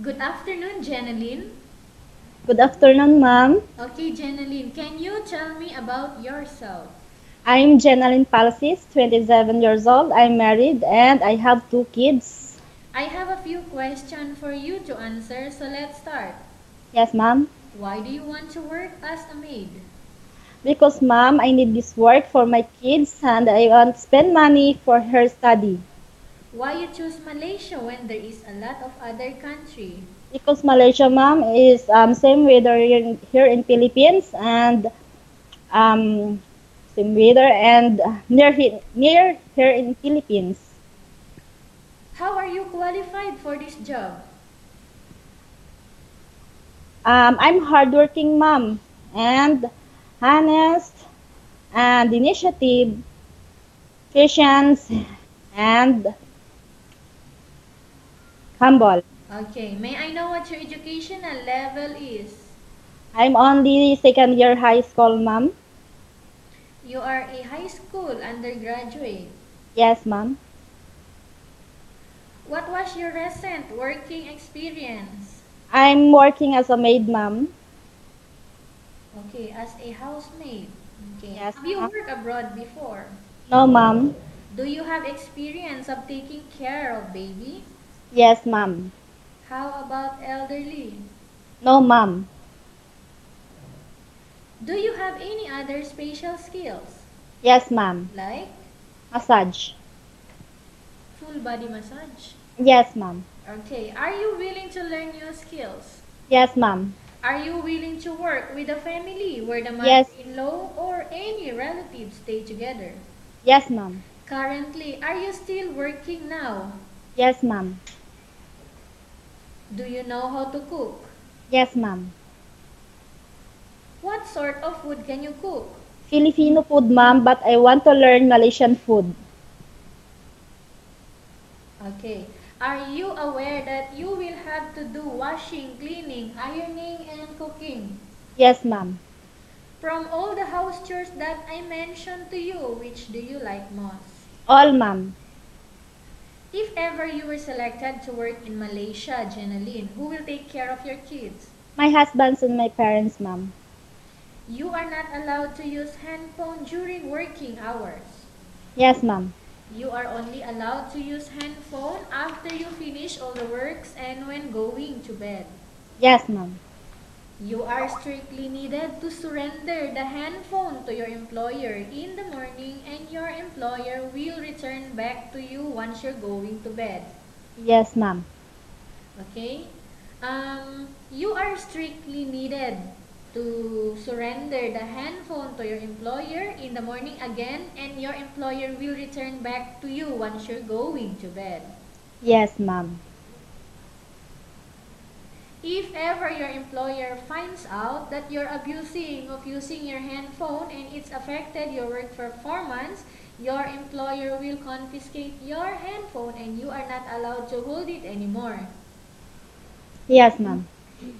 Good afternoon, Jenalyn. Good afternoon, ma'am. Okay, Jenalyn, can you tell me about yourself? I'm Jenalyn Palsis, 27 years old. I'm married and I have two kids. I have a few questions for you to answer, so let's start. Yes, ma'am. Why do you want to work as a maid? Because, ma'am, I need this work for my kids and I want to spend money for her study. Why you choose Malaysia when there is a lot of other country? Because Malaysia, ma'am, is same weather here in Philippines and um, same weather and near here in Philippines. How are you qualified for this job? I'm hardworking, ma'am, and honest and initiative, patience, and humble. Okay, may I know what your educational level is? I'm only second year high school, ma'am. You are a high school undergraduate. Yes, ma'am. What was your recent working experience? I'm working as a maid, ma'am. Okay, as a housemaid. Okay. Yes, Have you ma'am. worked abroad before? No, ma'am. Do you have experience of taking care of baby? Yes, ma'am. How about elderly? No, ma'am. Do you have any other special skills? Yes, ma'am. Like Massage. full body massage? Yes, ma'am. Okay. Are you willing to learn new skills? Yes, ma'am. Are you willing to work with a family where the Yes. mother-in-law or any relatives stay together? Yes, ma'am. Currently, are you still working now? Yes, ma'am. Do you know how to cook? Yes, ma'am. What sort of food can you cook? Filipino food, ma'am, but I want to learn Malaysian food. Okay. Are you aware that you will have to do washing, cleaning, ironing, and cooking? Yes, ma'am. From all the house chores that I mentioned to you, which do you like most? All, ma'am. If ever you were selected to work in Malaysia, Jenalyn, who will take care of your kids? My husband's and my parents, ma'am. You are not allowed to use handphone during working hours. Yes, ma'am. You are only allowed to use handphone after you finish all the works and when going to bed. Yes, ma'am. You are strictly needed to surrender the handphone to your employer in the morning and your employer will return back to you once you're going to bed. Yes, ma'am. Okay? You are strictly needed to surrender the handphone to your employer in the morning again and your employer will return back to you once you're going to bed. Yes, ma'am. If ever your employer finds out that you're abusing of using your handphone and it's affected your work performance, your employer will confiscate your handphone and you are not allowed to hold it anymore. Yes, ma'am.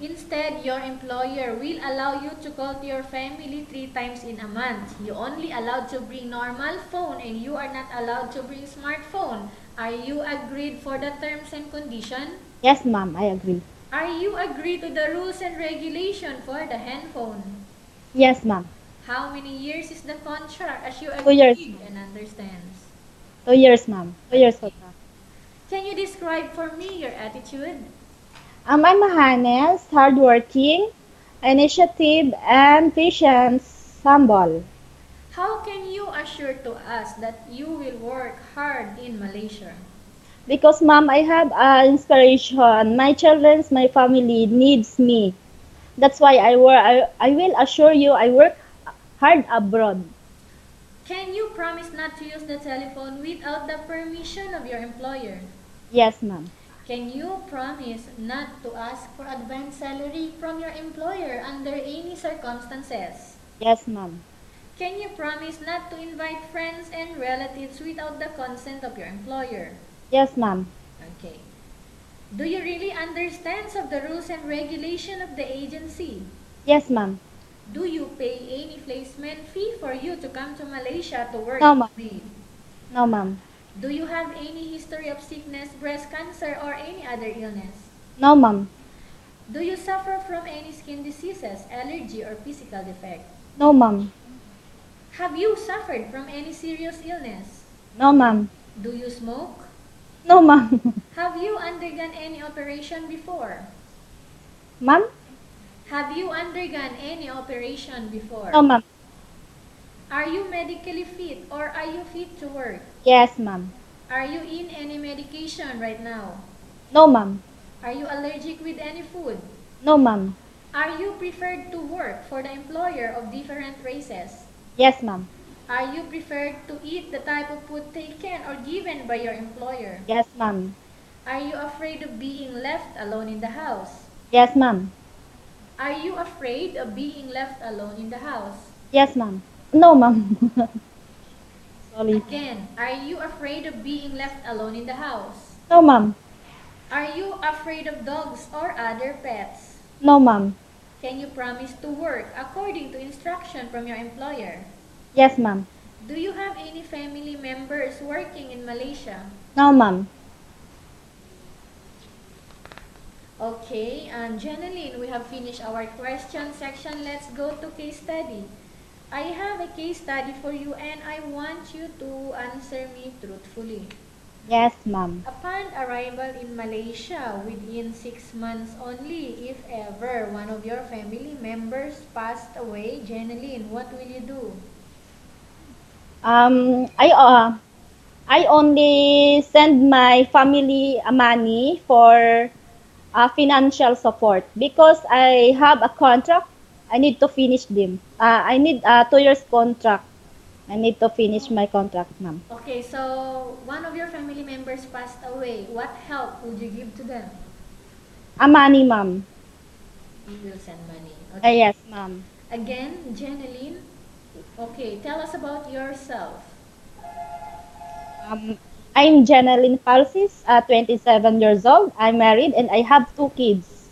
Instead, your employer will allow you to call to your family 3 times in a month. You only allowed to bring normal phone and you are not allowed to bring smartphone. Are you agreed for the terms and condition? Yes, ma'am. I agree. Are you agreed to the rules and regulation for the handphone? Yes, ma'am. How many years is the contract as you 2 years, agreed ma'am. and understands? 2 years, ma'am. 2 years Okay. contract. Can you describe for me your attitude? I'm a honest, hardworking, initiative, and patience humble. How can you assure to us that you will work hard in Malaysia? Because, ma'am, I have inspiration. My children's, my family needs me. That's why I will assure you I work hard abroad. Can you promise not to use the telephone without the permission of your employer? Yes, ma'am. Can you promise not to ask for advance salary from your employer under any circumstances? Yes, ma'am. Can you promise not to invite friends and relatives without the consent of your employer? Yes, ma'am. Okay. Do you really understand of the rules and regulation of the agency? Yes, ma'am. Do you pay any placement fee for you to come to Malaysia to work No, as ma'am. maid? No, ma'am. Do you have any history of sickness, breast cancer, or any other illness? No, ma'am. Do you suffer from any skin diseases, allergy, or physical defect? No, ma'am. Have you suffered from any serious illness? No, ma'am. Do you smoke? No, ma'am. Have you undergone any operation before? Ma'am? Have you undergone any operation before? No, ma'am. Are you medically fit or are you fit to work? Yes, ma'am. Are you in any medication right now? No, ma'am. Are you allergic with any food? No, ma'am. Are you preferred to work for the employer of different races? Yes, ma'am. Are you preferred to eat the type of food taken or given by your employer? Yes, ma'am. Are you afraid of being left alone in the house? Yes, ma'am. Are you afraid of being left alone in the house? Yes, ma'am. No, ma'am. Sorry. Again, are you afraid of being left alone in the house? No, ma'am. Are you afraid of dogs or other pets? No, ma'am. Can you promise to work according to instruction from your employer? Yes, ma'am. Do you have any family members working in Malaysia? No, ma'am. Okay, and Jenalyn, we have finished our question section. Let's go to case study. I have a case study for you and I want you to answer me truthfully. Yes, ma'am. Upon arrival in Malaysia within 6 months only, if ever one of your family members passed away, Jenalyn, what will you do? Um, I uh, I only send my family money for financial support because I have a contract. I need to finish them. I need a 2 years contract. I need to finish my contract, ma'am. Okay, so one of your family members passed away. What help would you give to them? A money, ma'am. You will send money. Okay. Yes, ma'am. Again, Jenalyn. Okay, tell us about yourself. I'm Jenalyn Palsis, 27 years old. I'm married and I have 2 kids.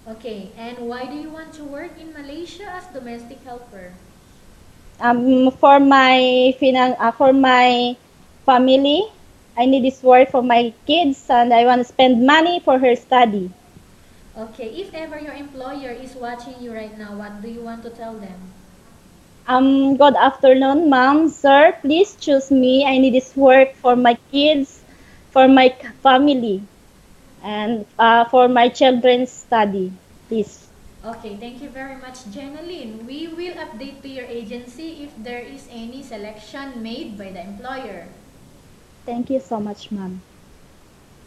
Okay, and why do you want to work in Malaysia as domestic helper? For my family, I need this work for my kids and I want to spend money for her study. Okay, if ever your employer is watching you right now, what do you want to tell them? Good afternoon, ma'am, sir. Please choose me. I need this work for my kids, for my family, and for my children's study. Please. Okay, thank you very much, Jenalyn. We will update to your agency if there is any selection made by the employer. Thank you so much, ma'am.